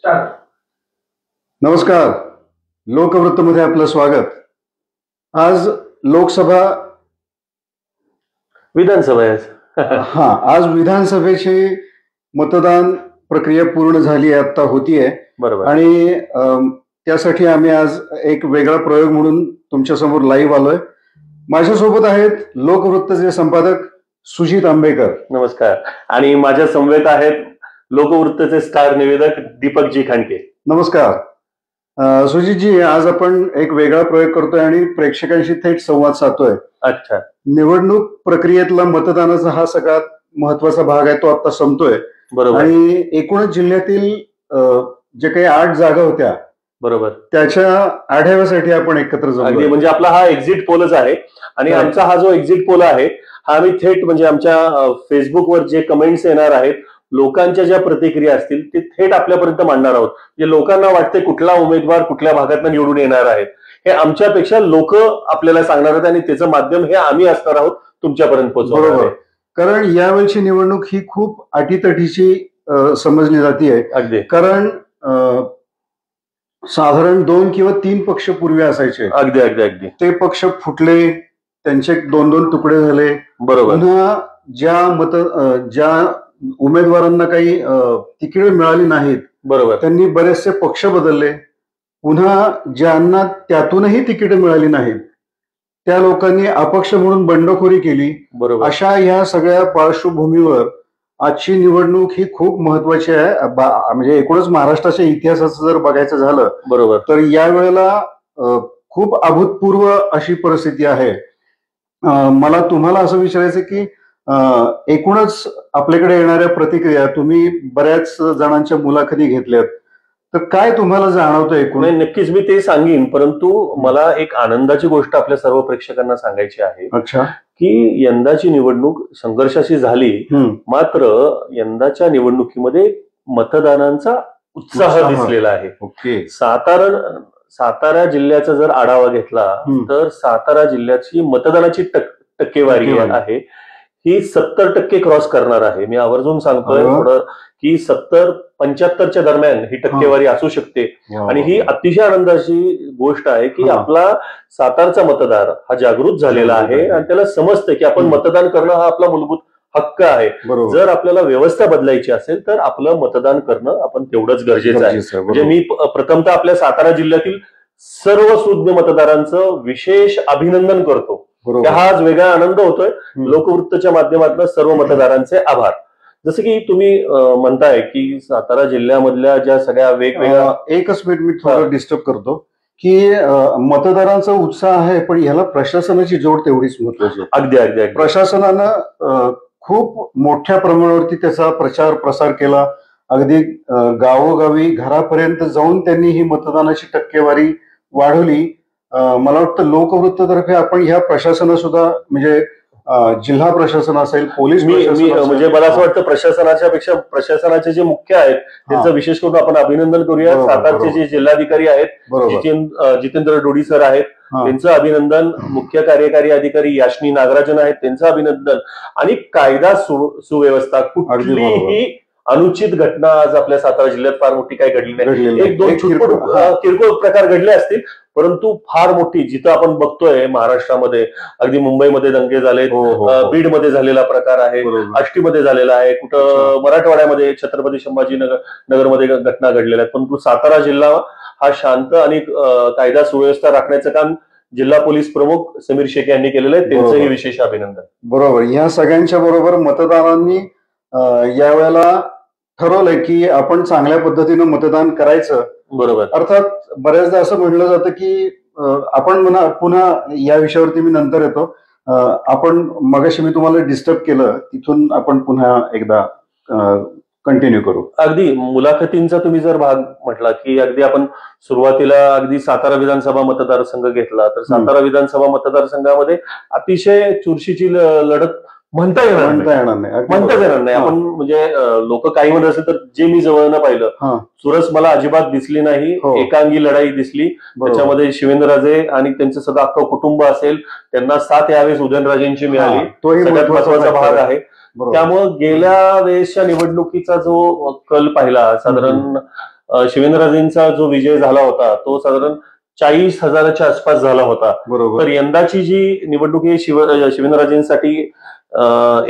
नमस्कार. लोकवृत्तमध्ये आपलं स्वागत. आज लोकसभा विधानसभा आहे. आज विधानसभेची मतदान प्रक्रिया पूर्ण झाली आहे, आता होतीये. बरोबर. आणि त्यासाठी आम्ही आज एक वेगळा प्रयोग म्हणून तुमच्या समोर लाईव्ह आलोय. माझ्यासोबत आहेत लोकवृत्तचे संपादक सुजित आंबेकर. नमस्कार. आणि माझ्या समवेत आहेत लोकवृत्तचे स्टार निवेदक दीपकजी खांडके. नमस्कार. सुजितजी, आज आपण एक वेगळा प्रयोग करतोय आणि प्रेक्षकांशी थेट संवाद साधतोय. अच्छा. निवडणूक प्रक्रियेतला मतदानाचा हा सगळ्यात महत्वाचा भाग आहे, तो आता संपतोय. बरोबर. आणि एकूणच जिल्ह्यातील जे काही 8 जागा होत्या, बरोबर, त्याच्या आढाव्यासाठी आपण एकत्र जमलो. म्हणजे आपला हा एक्झिट पोलच आहे. आणि आमचा हा जो एक्झिट पोल आहे हा आम्ही थेट म्हणजे आमच्या फेसबुकवर जे कमेंट्स येणार आहेत, लोकांच्या ज्या प्रतिक्रिया असतील ते थेट आपल्यापर्यंत मांडणार आहोत. जे लोकांना वाटते कुठला उमेदवार कुठल्या भागातून निवडून येणार आहेत, हे आमच्यापेक्षा लोक आपल्याला सांगणार आहेत आणि त्याचं माध्यम हे आम्ही असणार आहोत तुमच्यापर्यंत पोहोचवणार. बरोबर. कारण यावेळची निवडणूक ही खूप अटीतटीची समजली जाते. अगदी. कारण साधारण 2 किंवा 3 पक्ष पूर्वी असायचे. अगदी अगदी अगदी. ते पक्ष फुटले, त्यांचे 2-2 तुकडे झाले. बरोबर. पुन्हा ज्या उमेदवारांना काही तिकीट मिळाली नाहीत, बरोबर, त्यांनी बरेचसे पक्ष बदलले. पुन्हा ज्यांना त्यातूनही तिकीट मिळाली नाहीत, त्या लोकांनी अपक्ष म्हणून बंडखोरी केली. बरोबर. अशा या सगळ्या पार्श्वभूमीवर आजची निवडणूक ही खूप महत्वाची आहे. म्हणजे एकूणच महाराष्ट्राच्या इतिहासाचं जर बघायचं झालं, बरोबर, तर यावेळेला खूप अभूतपूर्व अशी परिस्थिती आहे. मला तुम्हाला असं विचारायचं की एकूणच आपल्याकडे येणाऱ्या प्रतिक्रिया, तुम्ही बऱ्याच जणांच्या मुलाखती घेतल्यात, तर काय तुम्हाला जाणवतं एकूण? नक्कीच मी ते सांगेन, परंतु मला एक आनंदाची गोष्ट आपल्या सर्व प्रेक्षकांना सांगायची आहे. अच्छा. की यंदाची निवडणूक संघर्षाची झाली, मात्र यंदाच्या निवडणुकीमध्ये मतदानांचा उत्साह दिसलेला आहे. ओके. सातारा जिल्ह्याचा जर आढावा घेतला तर सातारा जिल्ह्याची मतदानाची टक्केवारी आहे ही 70% क्रॉस करणार आहे. मी आवर्जून सांगतोय थोडं की 70-75च्या दरम्यान ही टक्केवारी असू शकते. आणि ही अतिशय आनंदाची गोष्ट आहे की आपला सातारचा मतदार हा जागृत झालेला आहे आणि त्याला समजतं की आपण मतदान करणं हा आपला मूलभूत हक्क आहे. जर आपल्याला व्यवस्था बदलायची असेल तर आपलं मतदान करणं आपण तेवढंच गरजेचं आहे. म्हणजे मी प्रथमतः आपल्या सातारा जिल्ह्यातील सर्व सुज्ञ मतदारांचं विशेष अभिनंदन करतो. हा आज वेगळा आनंद होतोय. लोकवृत्तच्या माध्यमातून सर्व मतदारांचे आभार. जसं की तुम्ही म्हणताय की सातारा जिल्ह्यामधल्या ज्या सगळ्या वेगवेगळ्या, एकच मिनिट मी थोडं डिस्टर्ब करतो की मतदारांचा उत्साह आहे, पण ह्याला प्रशासनाची जोड तेवढीच महत्वाची आहे. अगदी अगदी. प्रशासनानं खूप मोठ्या प्रमाणावरती त्याचा प्रचार प्रसार केला. अगदी गावोगावी घरापर्यंत जाऊन त्यांनी ही मतदानाची टक्केवारी वाढवली. मला वाटतं लोकवृत्ततर्फे आपण ह्या प्रशासना सुद्धा, म्हणजे जिल्हा प्रशासन असेल, पोलीस म्हणजे मला असं वाटतं प्रशासनाच्या पेक्षा प्रशासनाचे जे मुख्य आहेत त्यांचं विशेष करून आपण अभिनंदन करूया. सातारचे जे जिल्हाधिकारी आहेत जितेंद्र डोडी सर आहेत, त्यांचं अभिनंदन. मुख्य कार्यकारी अधिकारी याशनी नागराजन आहेत, त्यांचं अभिनंदन. आणि कायदा सुव्यवस्था, कुठलीही अनुचित घटना आज आपल्या सातारा जिल्ह्यात फार मोठी काही घडली नाही. 1-2 किरकोळ प्रकार घडले असतील, परंतु फार मोठी, जिथं आपण बघतोय महाराष्ट्रामध्ये अगदी मुंबईमध्ये दंगे झालेत, बीडमध्ये झालेला प्रकार आहे, आष्टीमध्ये झालेला आहे, कुठं मराठवाड्यामध्ये छत्रपती संभाजी नगरमध्ये घटना घडलेल्या आहेत. परंतु सातारा जिल्हा हा शांत आणि कायदा सुव्यवस्था राखण्याचं काम जिल्हा पोलीस प्रमुख समीर शेख यांनी केलेलं आहे. त्यांचंही विशेष अभिनंदन. बरोबर. या सगळ्यांच्या बरोबर मतदारांनी यावेळेला ठरवलंय की आपण चांगल्या पद्धतीनं मतदान करायचं. बरोबर. अर्थात बऱ्याचदा असं म्हणलं जातं की आपण पुन्हा या विषयावरती मी नंतर येतो. आपण मगाशी मी तुम्हाला डिस्टर्ब केलं, तिथून आपण पुन्हा एकदा कंटिन्यू करू. अगदी मुलाखतींचा तुम्ही जर भाग म्हटला की अगदी आपण सुरुवातीला अगदी सातारा विधानसभा मतदारसंघ घेतला तर सातारा विधानसभा मतदारसंघामध्ये अतिशय चुरशीची लढत म्हणता येणार नाही. आपण म्हणजे लोक काही म्हणत असेल तर जे मी जवळनं पाहिलं, चुरस मला अजिबात दिसली नाही. एकांगी लढाई दिसली. त्याच्यामध्ये शिवेंद्रराजे आणि त्यांचं सगळं अख्खं कुटुंब असेल, त्यांना साथ यावेळेस उदयनराजेंची मिळाली, तो सगळ्यात महत्वाचा भाग आहे. त्यामुळं गेल्या वेळेसच्या निवडणुकीचा जो कल पाहिला, साधारण शिवेंद्रराजेंचा जो विजय झाला होता तो साधारण 40,000च्या आसपास झाला होता. बरोबर. तर यंदाची जी निवडणूक ही शिवेंद्रराजेंसाठी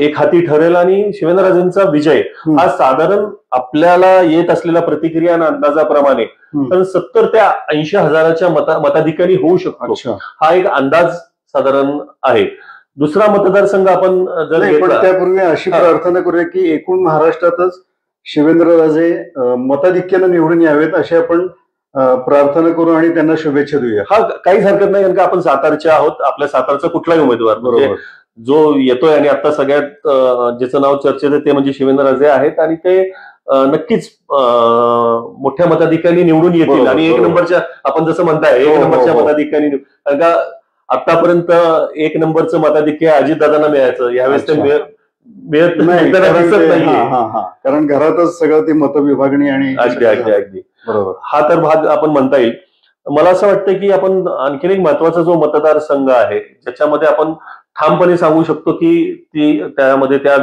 एक हाती ठरेल आणि शिवेंद्रराजेंचा विजय हा साधारण आपल्याला येत असलेल्या प्रतिक्रिया आणि अंदाजाप्रमाणे तर 70 ते 80,000च्या मताधिकारी होऊ शकतो, हा एक अंदाज साधारण आहे. दुसरा मतदारसंघ आपण जर पण त्यापूर्वी अशी प्रार्थना करूया की एकूण महाराष्ट्रातच शिवेंद्रराजे मताधिक्यानं निवडून यावेत अशी आपण प्रार्थना करू आणि त्यांना शुभेच्छा देऊया. हा काहीच हरकत नाही, कारण का आपण सातारचे आहोत. आपल्या सातारचा कुठलाही उमेदवार बरोबर जो येतोय आणि आता सगळ्यात ज्याचं नाव चर्चेत आहे ते म्हणजे शिवेंद्रराजे आहेत आणि ते नक्कीच मोठ्या मताधिक्याने निवडून येतील आणि एक नंबरच्या आपण जसं म्हणताय एक नंबरच्या मताधिक्याने, कारण का आतापर्यंत एक नंबरचं मताधिक्य अजितदादांना मिळायचं, यावेळेस ते मिळत नाही, कारण घरातच सगळं ती मतविभागणी आणि अगदी बरोबर हा तर भाग आपण म्हणता येईल. मला असं वाटतं की आपण आणखीन एक महत्वाचा जो मतदारसंघ आहे ज्याच्यामध्ये आपण ठामपणे सांगू शकतो की त्यामध्ये त्या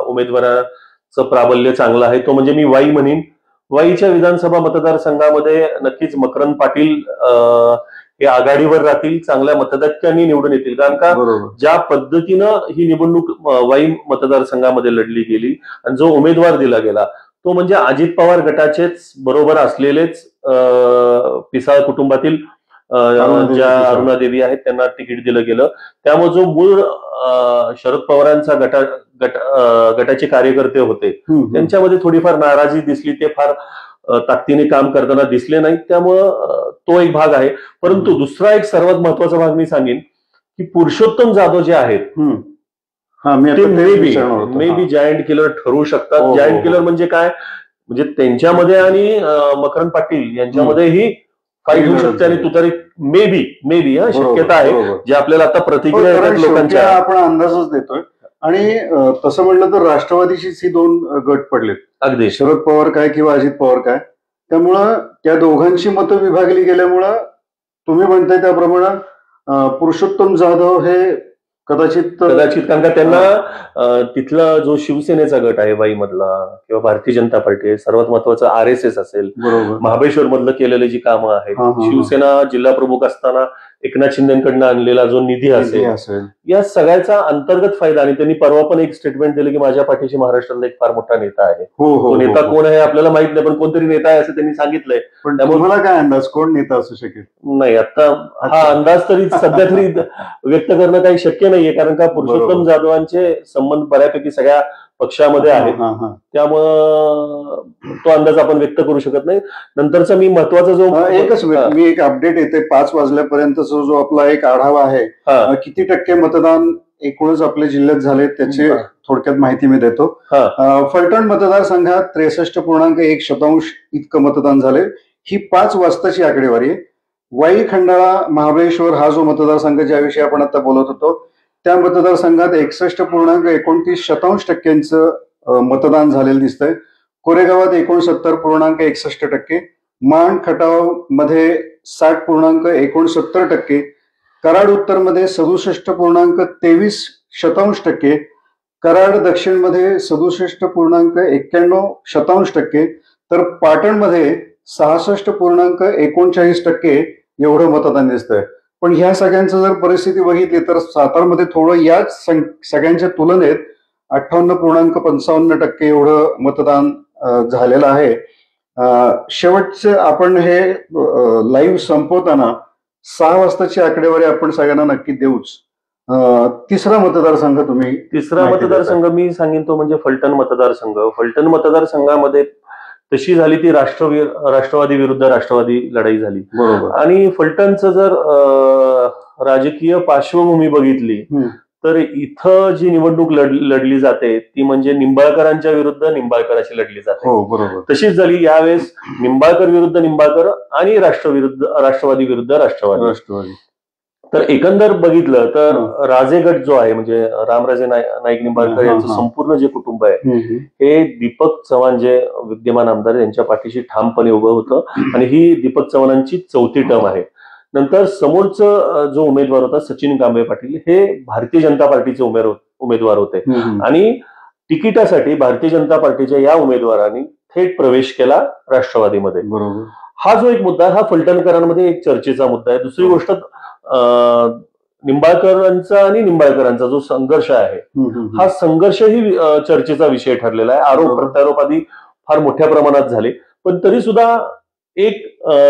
उमेदवाराचं प्राबल्य चांगलं आहे तो म्हणजे मी वाई म्हणेन. वाईच्या विधानसभा मतदारसंघामध्ये नक्कीच मकरंद पाटील हे आघाडीवर राहतील, चांगल्या मतदात्यांनी निवडून येतील, कारण का ज्या पद्धतीनं ही निवडणूक वाई मतदारसंघामध्ये लढली गेली आणि जो उमेदवार दिला गेला तो म्हणजे अजित पवार गटाचेच बरोबर असलेलेच पिसाळ कुटुंबातील ज्या अरुणा देवी आहेत त्यांना तिकीट दिलं गेलं. त्यामुळे जो मूळ शरद पवारांचा गटाचे कार्यकर्ते होते त्यांच्यामध्ये थोडीफार नाराजी दिसली, ते फार ताकदीने काम करताना दिसले नाहीत, त्यामुळं तो एक भाग आहे. परंतु दुसरा एक सर्वात महत्वाचा भाग मी सांगेन की पुरुषोत्तम जाधव जे आहेत ते मे बी जायंट किलर ठरवू शकतात. जायंट किलर म्हणजे काय, म्हणजे त्यांच्यामध्ये आणि मकरंद पाटील यांच्यामध्येही फाईट होऊ शकते आणि तुतारी मे बी शक्यता आहे जे आपल्याला आता प्रतिक्रिया येतात लोकांच्या, आपण अंदाजच देतोय. आणि तसं म्हणलं तर राष्ट्रवादीचीच ही दोन गट पडलेत, अगदी शरद पवार काय किंवा अजित पवार काय, त्यामुळं त्या दोघांची मतं विभागली गेल्यामुळं तुम्ही म्हणताय त्याप्रमाणे पुरुषोत्तम जाधव हे कदाचित कारण का त्यांना तिथला जो शिवसेनेचा गट आहे वाई मधला किंवा भारतीय जनता पार्टी सर्वात महत्वाचं RSS असेल, महाबळेश्वर मधलं केलेले जी कामं आहेत, शिवसेना जिल्हा प्रमुख असताना एकनाथ शिंदेकडनं आणलेला जो निधी असेल, या सगळ्याचा अंतर्गत फायदा. आणि त्यांनी परवा पण एक स्टेटमेंट दिलं की माझ्या पाठीशी महाराष्ट्रातला एक फार मोठा नेता आहे. तो नेता कोण आहे आपल्याला माहित नाही, पण कोणतरी नेता आहे असं त्यांनी सांगितलंय. पण तुम्हाला काय अंदाज कोण नेता असू शकेल? नाही, आता हा अंदाज तरी सध्या तरी व्यक्त करणं काही शक्य नाहीये, कारण का पुरुषोत्तम जाधवांचे संबंध बऱ्यापैकी सगळ्या पक्षामध्ये आहेत, त्यामुळं तो अंदाज आपण व्यक्त करू शकत नाही. नंतरचा मी महत्वाचा जो मी एक अपडेट येते 5 वाजल्यापर्यंतचा जो आपला एक आढावा आहे, किती टक्के मतदान एकूणच आपल्या जिल्ह्यात झाले त्याची थोडक्यात माहिती मी देतो. फलटण मतदारसंघात 63.1% इतकं मतदान झाले. ही 5 वाजताची आकडेवारी आहे. वाई, खंडाळा, महाबळेश्वर हा जो मतदारसंघ ज्याविषयी आपण आता बोलत होतो त्या मतदारसंघात 61.29% मतदान झालेलं दिसतंय. कोरेगावात 69.61%, माण खटाव मध्ये 60.69%, कराड उत्तर मध्ये 67.23%, कराड दक्षिण मध्ये 67.91%, तर पाटण मध्ये 66.39% एवढं मतदान दिसतंय. पण ह्या सगळ्यांचं जर परिस्थिती बघितली तर सातारमध्ये थोडं याच सगळ्यांच्या तुलनेत 58.55% एवढं मतदान झालेलं आहे. शेवटचं आपण हे लाईव्ह संपवताना 6 वाजताची आकडेवारी आपण सगळ्यांना नक्की देऊच. तिसरा मतदारसंघ मी सांगेन तो म्हणजे फलटण मतदारसंघ. फलटण मतदारसंघामध्ये तशी झाली ती राष्ट्रवादी विरुद्ध राष्ट्रवादी लढाई झाली. आणि फलटणचं जर राजकीय पार्श्वभूमी बघितली तर इथं जी निवडणूक लढली जाते ती म्हणजे निंबाळकरांच्या विरुद्ध निंबाळकराची लढली जाते. तशीच झाली यावेळेस निंबाळकर विरुद्ध निंबाळकर आणि राष्ट्रवादी विरुद्ध राष्ट्रवादी. तर एकंदर बघितलं तर राजेगट जो आहे म्हणजे रामराजे नाईक निंबाळकर यांचं संपूर्ण जे कुटुंब आहे हे दीपक चव्हाण जे विद्यमान आमदार यांच्या पाठीशी ठामपणे उभं होतं आणि ही दीपक चव्हाणांची 4थी टर्म आहे. नंतर समोरचं जो उमेदवार होता सचिन कांबळे पाटील हे भारतीय जनता पार्टीचे उमेदवार होते आणि तिकिटासाठी भारतीय जनता पार्टीच्या या उमेदवारांनी थेट प्रवेश केला राष्ट्रवादीमध्ये. बरोबर. हा जो एक मुद्दा हा फलटणकरांमध्ये एक चर्चेचा मुद्दा आहे. दुसरी गोष्ट निंबाळकरांचा आणि निंबाळकरांचा जो संघर्ष आहे हा संघर्षही चर्चेचा विषय ठरलेला आहे. आरोप प्रत्यारोप आधी फार मोठ्या प्रमाणात झाले, पण तरी सुद्धा एक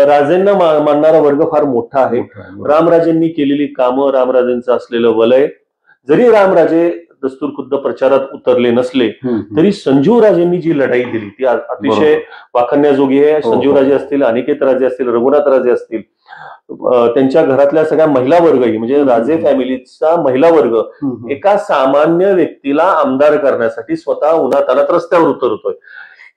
राजेंना मानणारा वर्ग फार मोठा आहे. रामराजेंनी केलेली कामं, रामराजेंचं असलेलं वलय, जरी रामराजे दस्तूर खुद्द प्रचारात उतरले नसले तरी संजीवराजेंनी जी लढाई दिली ती अतिशय वाखाणण्याजोगी आहे. संजीवराजे असतील, अनिकेत राजे असतील, रघुनाथ राजे असतील, त्यांच्या घरातल्या सगळ्या महिला वर्गही म्हणजे राजे फॅमिलीचा महिला वर्ग एका सामान्य व्यक्तीला आमदार करण्यासाठी स्वतः उन्हातानात रस्त्यावर उतरतोय.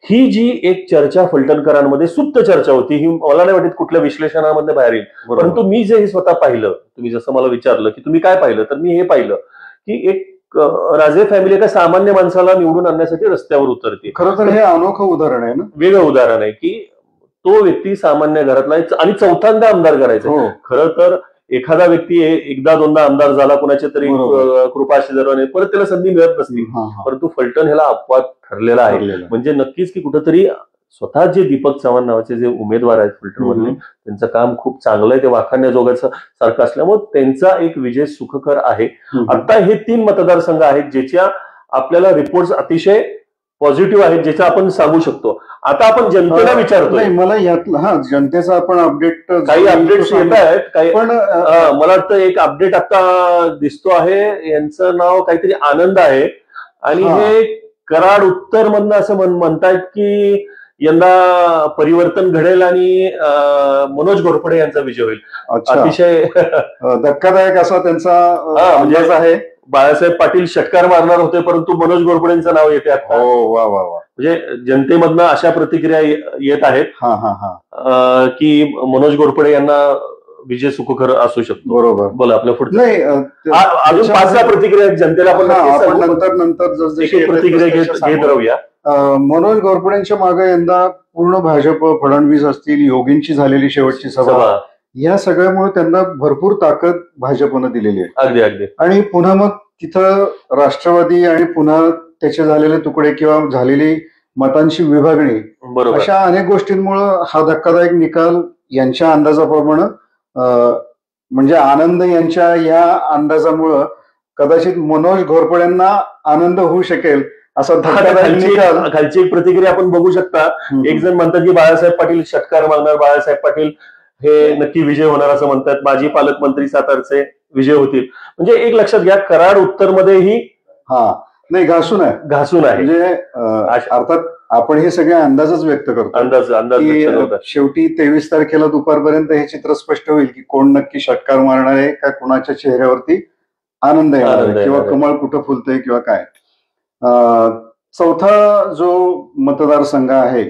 ही जी एक चर्चा फलटणकरांमध्ये सुप्त चर्चा होती, ही मला नाही वाटत कुठल्या विश्लेषणामध्ये बाहेर येईल. परंतु मी जे हे स्वतः पाहिलं, तुम्ही जसं मला विचारलं की तुम्ही काय पाहिलं, तर मी हे पाहिलं की एक राजे फॅमिली एका सामान्य माणसाला निवडून आणण्यासाठी रस्त्यावर उतरते. खरं तर हे अनोखं उदाहरण आहे ना, वेगळं उदाहरण आहे की तो व्यक्ती सामान्य घरातला आणि चौथ्यांदा आमदार करायचा. खरं तर एखादा व्यक्ती एकदा दोनदा आमदार झाला कुणाच्या तरी कृपाशीर्वादाने परत त्याला संधी मिळत नसती, परंतु फलटण ह्याला अपवाद ठरलेला आहे. म्हणजे नक्कीच की कुठंतरी स्वतः जे दीपक चव्हाण नावाचे जे उमेदवार आहेत फलटणमधले, त्यांचं काम खूप चांगलं आहे, ते वाखाणण्याजोगाचं सारखं असल्यामुळे त्यांचा एक विजय सुखकर आहे. आता हे 3 मतदारसंघ आहेत ज्याच्या आपल्याला रिपोर्ट अतिशय पॉझिटिव्ह आहेत, ज्याचा आपण सांगू शकतो. आता आपण जनतेला विचारतोय, मला यातला जनतेचा आपण अपडेट, काही अपडेट्स येत आहेत काही, पण मला वाटतं एक अपडेट आता दिसतो आहे, यांचं नाव काहीतरी आनंद आहे आणि हे कराड उत्तर मधनं असं म्हणतायत की यंदा परिवर्तन घडेल आणि मनोज घोरपडे यांचा विजय होईल. अतिशय धक्कादायक असा त्यांचा अंदाज आहे. बाळासाहेब पाटील षटकार मारणार होते, परंतु मनोज घोरपडेंचं नाव येते आता. वा वा वा. म्हणजे जनतेमधनं अशा प्रतिक्रिया येत आहेत की मनोज घोरपडे यांना विजय सुखकर असू शकतो. बरोबर. बोला आपल्या पुढे. नाही, अजून 5-6 प्रतिक्रिया जनतेला आपण नंतर प्रतिक्रिया घेत राहूया. मनोज घोरपडेंच्या मागे यंदा पूर्ण भाजप, फडणवीस असतील, योगींची झालेली शेवटची सभा, या सगळ्यामुळे त्यांना भरपूर ताकद भाजपनं दिलेली आहे. अगदी अगदी. आणि पुन्हा मग तिथं राष्ट्रवादी आणि पुन्हा त्याचे झालेले तुकडे किंवा झालेली मतांची विभागणी, अशा अनेक गोष्टींमुळे हा धक्कादायक निकाल यांच्या अंदाजाप्रमाणे, म्हणजे आनंद यांच्या या अंदाजामुळं कदाचित मनोज घोरपडेंना आनंद होऊ शकेल असा धक्कादायक निकाल. खालची एक प्रतिक्रिया आपण बघू शकता. एक जण म्हणतात की बाळासाहेब पाटील षटकार मागणार, बाळासाहेब पाटील हे नक्की विजय होणार असं म्हणतात. माजी पालकमंत्री सातारचे विजय होतील. म्हणजे एक लक्षात घ्या, कराड उत्तर मध्येही नाही घासून आहे. म्हणजे अर्थात आपण हे सगळे अंदाजच व्यक्त करतो. अंदाज शेवटी 23 तारखेला दुपारपर्यंत हे चित्र स्पष्ट होईल की कोण नक्की षटकार मारणार आहे, का कुणाच्या चेहऱ्यावरती आनंद येणार आहे, किंवा कमळ कुठं फुलतंय किंवा काय. चौथा जो मतदारसंघ आहे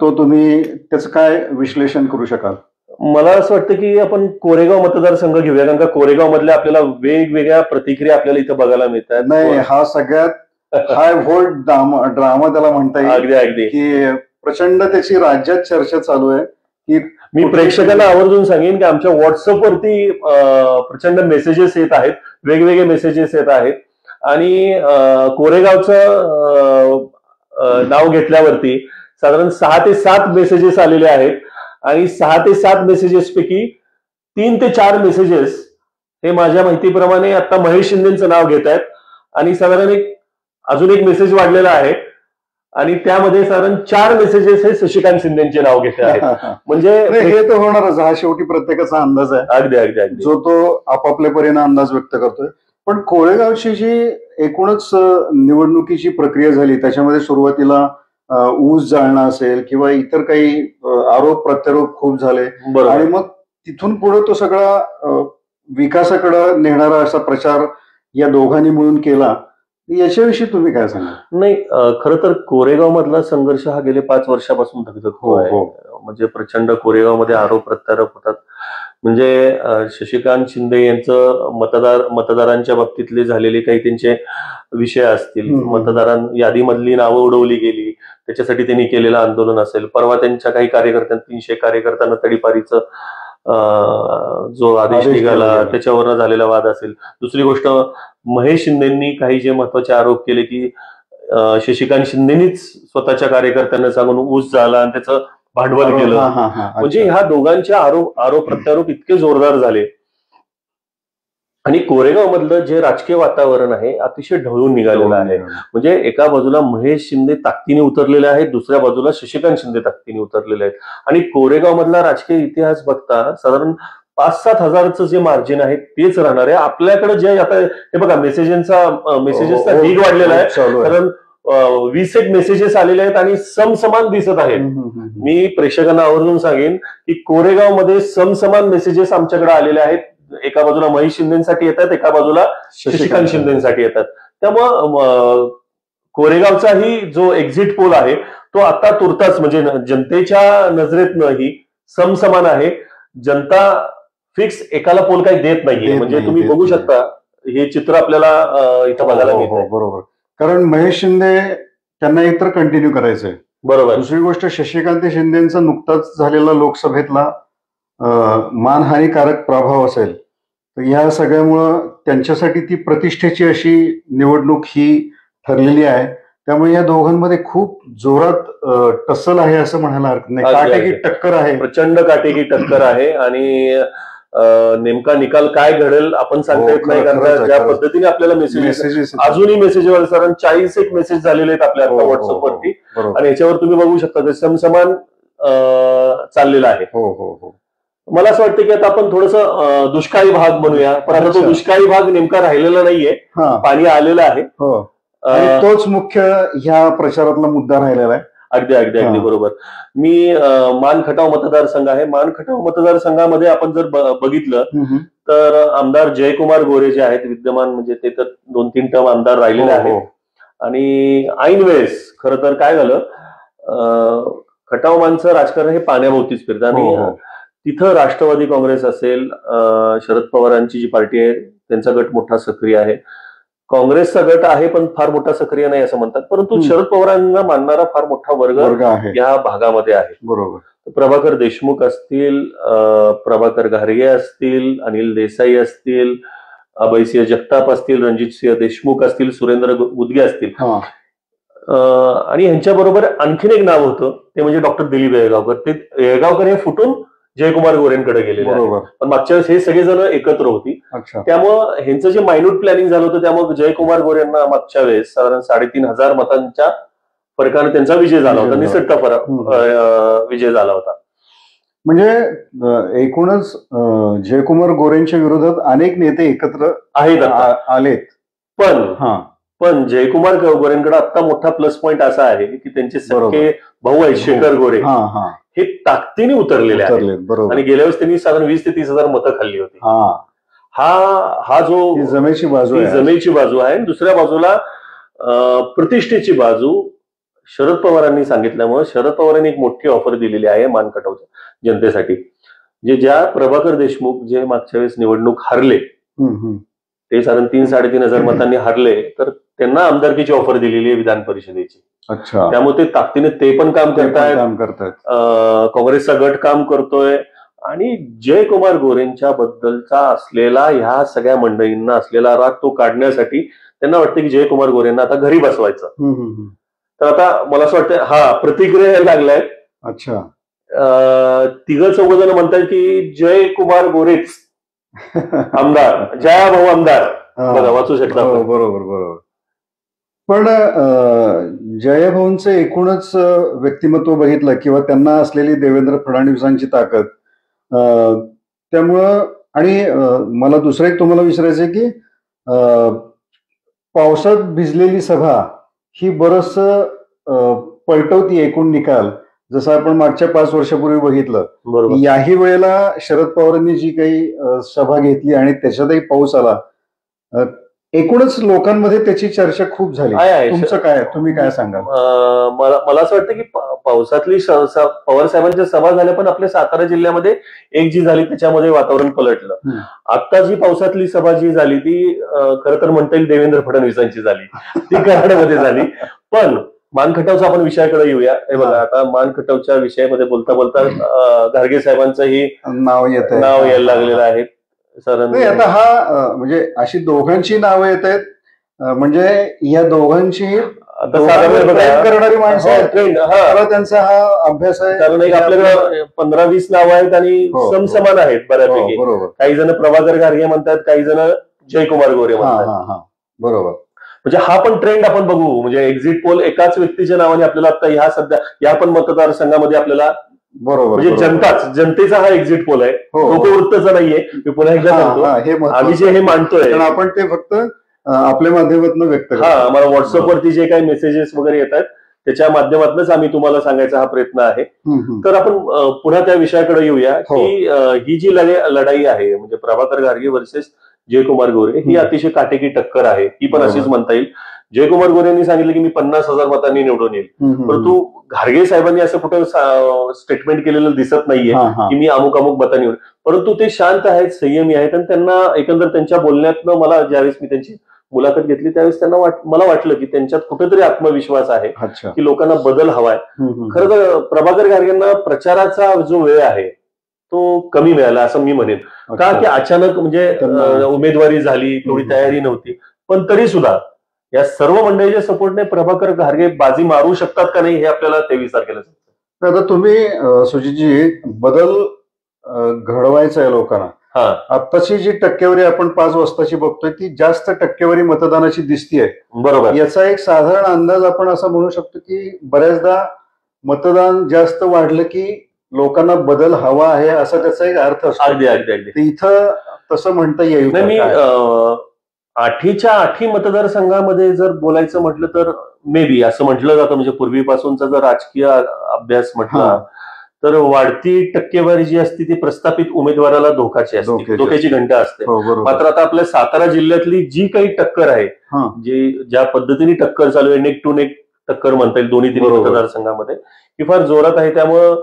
तो तुम्ही त्याचं काय विश्लेषण करू शकाल? मला असं वाटतं की आपण कोरेगाव मतदारसंघ घेऊया, कारण का कोरेगाव मधल्या आपल्याला वेगवेगळ्या प्रतिक्रिया आपल्याला इथं बघायला मिळतात. नाही, हा सगळ्यात हाय व्होल्ट ड्रामा त्याला म्हणता येईल. अगदी अगदी. की प्रचंड त्याची राज्यात चर्चा चालू आहे. की मी प्रेक्षकांना आवर्जून सांगेन की आमच्या व्हॉट्सअपवरती प्रचंड मेसेजेस येत आहेत, वेगवेगळे मेसेजेस येत आहेत आणि कोरेगावचं नाव घेतल्यावरती साधारण 6 ते 7 मेसेजेस आलेले आहेत आणि 6 ते 7 मेसेजेस पैकी 3 ते 4 मेसेजेस हे माझ्या माहितीप्रमाणे आता महेश शिंदेचं नाव घेत आहेत आणि साधारण अजून एक मेसेज वाढलेला आहे आणि त्यामध्ये साधारण 4 मेसेजेस हे शशिकांत शिंदेचे नाव घेत आहेत. म्हणजे हे तर होणारच, हा शेवटी प्रत्येकाचा अंदाज आहे. अगदी अगदी अगदी. जो तो आपापल्या परीने अंदाज व्यक्त करतोय. पण कोरेगावची जी एकूणच निवडणुकीची प्रक्रिया झाली त्याच्यामध्ये सुरुवातीला ऊस जाळणं असेल किंवा इतर काही आरोप प्रत्यारोप खूप झाले आणि मग तिथून पुढे तो सगळा विकासाकडे नेणारा असा प्रचार या दोघांनी मिळून केला. याच्याविषयी तुम्ही काय सांगा? नाही, खरं तर कोरेगाव मधला संघर्ष हा गेले 5 वर्षापासून धगधगतो आहे. म्हणजे प्रचंड कोरेगाव मध्ये आरोप प्रत्यारोप होतात. म्हणजे शशिकांत शिंदे यांचं मतदारांच्या बाबतीतले झालेले काही त्यांचे विषय असतील, यादीमधली नावं उडवली गेली त्याच्यासाठी त्यांनी केलेलं आंदोलन असेल, परवा त्यांच्या काही कार्यकर्त्यांना 300 कार्यकर्त्यांना तडीपारीचं जो आदेश निघाला त्याच्यावरनं झालेला वाद असेल. दुसरी गोष्ट, महेश शिंदेंनी काही जे महत्वाचे आरोप केले की शशिकांत शिंदेनीच स्वतःच्या कार्यकर्त्यांना सांगून ऊस झाला आणि त्याचं भांडवल केलं. म्हणजे ह्या दोघांचे आरोप प्रत्यारोप इतके जोरदार झाले आणि कोरेगाव मधलं जे राजकीय वातावरण आहे अतिशय ढवळून निघालेलं आहे. म्हणजे एका बाजूला महेश शिंदे ताकदीने उतरलेले आहेत, दुसऱ्या बाजूला शशिकांत शिंदे ताकदीने उतरलेले आहेत. आणि कोरेगाव मधला राजकीय इतिहास बघता साधारण 5-7 हजारचं जे मार्जिन आहे तेच राहणार आहे. आपल्याकडे जे आता हे बघा मेसेजेसचा ढीग वाढलेला आहे, कारण 20 मेसेजेस आलेले आहेत आणि समसमान दिसत आहेत. मी प्रेक्षकांना आवर्जून सांगेन की कोरेगाव मध्ये समसमान मेसेजेस आमच्याकडे आलेले आहेत. एका बाजूला महेश शिंदेसाठी येतात, एका बाजूला शशिकांत शिंदेसाठी येतात. त्यामुळं कोरेगावचाही जो एक्झिट पोल आहे तो आता तुर्तास म्हणजे जनतेच्या नजरेतनंही समसमान आहे. जनता फिक्स एकाला पोल काही देत नाहीये. म्हणजे तुम्ही बघू शकता हे चित्र आपल्याला इथं बघायला मिळतं. बरोबर, कारण महेश शिंदे त्यांना एकतर कंटिन्यू करायचंय. बरोबर. दुसरी गोष्ट शशिकांत शिंदेचा नुकताच झालेला लोकसभेतला मानहानिकारक प्रभाव असेल तर या सगळ्यामुळं त्यांच्यासाठी ती प्रतिष्ठेची अशी निवडणूक ही ठरलेली आहे. त्यामुळे या दोघांमध्ये खूप जोरात टसल आहे असं म्हणायला हरकत नाही. काटेकी टक्कर आहे, प्रचंड काटेकी टक्कर आहे. आणि नेमका निकाल काय घडेल आपण सांगता येत नाही, कारण ज्या पद्धतीने आपल्याला मेसेजेस अजूनही मेसेजवर साधारण 40 मेसेज झालेले आहेत आपल्या आता व्हॉट्सअपवरती आणि याच्यावर तुम्ही बघू शकता ते समसमान चाललेलं आहे. मला असं वाटतं की आता आपण थोडंसं दुष्काळी भाग बनूया, पण आता तो दुष्काळी भाग नेमका राहिलेला नाहीये, पाणी आलेलं आहे. तोच मुख्य ह्या प्रचारातला मुद्दा राहिलेला आहे. अगदी बरोबर. मी मानखटाव मतदारसंघ आहे. मानखटाव मतदारसंघामध्ये आपण जर बघितलं तर आमदार जयकुमार गोरे जे आहेत विद्यमान, म्हणजे ते तर 2-3 टर्म आमदार राहिलेले आहेत. आणि ऐन वेळेस खरं तर काय झालं, खटाव मानचं राजकारण हे पाण्याभोवतीच फिरतं आणि तिथं राष्ट्रवादी काँग्रेस असेल, शरद पवारांची जी पार्टी आहे त्यांचा गट मोठा सक्रिय आहे. काँग्रेसचा गट आहे पण फार मोठा सक्रिय नाही असं म्हणतात, परंतु शरद पवारांना मानणारा फार मोठा वर्ग या भागामध्ये आहे. बरोबर. प्रभाकर देशमुख असतील, प्रभाकर घारगे असतील, अनिल देसाई असतील, अभयसिंह जगताप असतील, रणजितसिंह देशमुख असतील, सुरेंद्र गुदगे असतील, आणि ह्यांच्याबरोबर आणखीन एक नाव होतं ते म्हणजे डॉक्टर दिलीप येळगावकर. ते येळगावकर हे फुटून जयकुमार गोरेंकडे गेलेले, पण मागच्या वेळेस हे सगळेजण एकत्र होती. त्यामुळं ह्यांचं जे मायन्यूट प्लॅनिंग झालं होतं त्यामुळे जयकुमार गोरेंना मागच्या वेळेस साधारण 3,500 मतांच्या फरकाने त्यांचा विजय झाला होता, निसटता फरक विजय झाला होता. म्हणजे एकूणच जयकुमार गोरेंच्या विरोधात अनेक नेते एकत्र आलेत. पण जयकुमार गोरेंकडे आता मोठा प्लस पॉइंट असा आहे की त्यांचे सख्खे भाऊ आहेत शेखर गोरे, हे ताकदीने उतरलेले आहेत आणि गेल्या वेळेस त्यांनी साधारण 20 ते 30 हजार मतं खाल्ली होती. हा जो जमेची बाजू आहे. दुसऱ्या बाजूला प्रतिष्ठेची बाजू शरद पवारांनी सांगितल्यामुळे शरद पवारांनी एक मोठी ऑफर दिलेली आहे मानखटावच्या जनतेसाठी. ज्या प्रभाकर देशमुख जे मागच्या वेळेस निवडणूक हरले, ते साधारण 3-3.5 हजार मतांनी हरले, तर त्यांना आमदारकीची ऑफर दिलेली आहे विधान परिषदेची. त्यामुळे ते ताकदीने ते पण काम करतायत. काँग्रेसचा गट काम करतोय आणि जयकुमार गोरेंच्या बद्दलचा असलेला ह्या सगळ्या मंडळींना असलेला राग तो काढण्यासाठी त्यांना वाटतं की जयकुमार गोरेंना आता घरी बसवायचं. तर आता मला असं वाटतं प्रतिक्रिया लागलाय. तिघं चौघजण म्हणतात की जयकुमार गोरेच आमदार, जया भाऊ आमदार. बघा, वाचू शकता. बरोबर. पण जयभाऊंचं एकूणच व्यक्तिमत्व बघितलं किंवा त्यांना असलेली देवेंद्र फडणवीसांची ताकद, त्यामुळं आणि मला दुसरं एक तुम्हाला विचारायचं की पावसात भिजलेली सभा ही बरंच पलटवती एकूण निकाल. जसं आपण मागच्या 5 वर्षापूर्वी बघितलं, याही वेळेला शरद पवारांनी जी काही सभा घेतली आणि त्याच्यातही पाऊस आला, एकूणच लोकांमध्ये त्याची चर्चा खूप झाली. तुमचं काय, तुम्ही काय सांगाल? मला असं वाटतं की पावसातली पवार साहेबांच्या सभा झाल्या, पण आपल्या सातारा जिल्ह्यामध्ये एक जी झाली त्याच्यामध्ये वातावरण पलटलं. आता जी पावसातली सभा जी झाली ती खरं तर म्हणता येईल देवेंद्र फडणवीसांची झाली, ती कराडमध्ये झाली. पण मानखटावचा आपण विषयाकडे येऊया. हे बघा, आता मानखटावच्या विषयामध्ये बोलता बोलता घारगे साहेबांचंही नाव यायला लागलेलं आहे. आता हा म्हणजे अशी दोघांची नावं येत आहेत, म्हणजे या दोघांची आता साधारण ट्रेन करणारी माणसं आहेत. ट्रेंड त्याला त्यांचा हा अभ्यास आहे. कारण एक आपल्याकडे 15-20 नावं आहेत आणि हो, समसमान आहेत बऱ्यापैकी. बरोबर. काही जण प्रभाकर घारगे म्हणतात, काही जण जयकुमार गोरे म्हणतात. बरोबर. म्हणजे हा पण ट्रेंड आपण बघू. म्हणजे एक्झिट पोल एकाच व्यक्तीच्या नावाने आपल्याला आता ह्या सध्या या पण मतदारसंघामध्ये आपल्याला बरोबर म्हणजे जनतेचा हा एक्झिट पोल आहे, लोकवृत्तचा नाहीये. मी पुन्हा एकदा सांगतो, आम्ही जे हे मांडतोय आपण ते फक्त आपल्या माध्यमातून व्यक्त करतो. आम्हाला व्हॉट्सअपवरती जे काही मेसेजेस वगैरे येतात त्याच्या माध्यमातूनच आम्ही तुम्हाला सांगायचा हा प्रयत्न आहे. तर आपण पुन्हा त्या विषयाकडे येऊया की ही जी लढाई आहे म्हणजे प्रभाकर घारगे वर्सेस जयकुमार गोरे ही अतिशय काटेकी टक्कर आहे. ही पण अशीच म्हणता येईल. जयकुमार गोरेंनी सांगितलं की मी 50,000 मतांनी निवडून येईल, परंतु घारगे साहेबांनी असं कुठं स्टेटमेंट केलेलं दिसत नाहीये की मी अमुक मतांनी निवड. परंतु ते शांत आहेत, संयमी आहेत आणि त्यांना एकंदर त्यांच्या बोलण्यातनं मला ज्यावेळेस मी त्यांची मुलाखत घेतली त्यावेळेस त्यांना मला वाटलं की त्यांच्यात कुठेतरी आत्मविश्वास आहे की लोकांना बदल हवाय. खरं तर प्रभाकर घारगेंना प्रचाराचा जो वेळ आहे तो कमी मिळाला असं मी म्हणेन. का की अचानक म्हणजे उमेदवारी झाली, थोडी तयारी नव्हती, पण तरी सुद्धा या सर्व मंडळीच्या सपोर्टने प्रभाकर घारगे बाजी मारू शकतात का नाही हे आपल्याला 23 तारखेला सांगतं. आता तुम्ही सुजितजी बदल घडवायचा आहे लोकांना. आताची जी टक्केवारी आपण 5 वाजताची बघतोय ती जास्त टक्केवारी मतदानाची दिसतीये. बरोबर. याचा एक साधारण अंदाज आपण असा म्हणू शकतो की बऱ्याचदा मतदान जास्त वाढलं की लोकांना बदल हवा आहे असा त्याचा एक अर्थ असतो. अगदी अगदी अगदी इथं तसं म्हणता येईल. मी 8च्या 8 मतदारसंघामध्ये जर बोलायचं म्हटलं तर मे बी असं म्हटलं जातं म्हणजे पूर्वीपासूनचा जर राजकीय अभ्यास म्हटला तर वाढती टक्केवारी जी असते ती प्रस्थापित उमेदवाराला धोक्याची घंटा असते. मात्र आता आपल्या सातारा जिल्ह्यातली जी काही टक्कर आहे, ज्या पद्धतीने टक्कर चालू आहे, नेक टू नेक टक्कर म्हणता येईल दोन्ही तिन्ही मतदारसंघामध्ये, ही फार जोरात आहे. त्यामुळं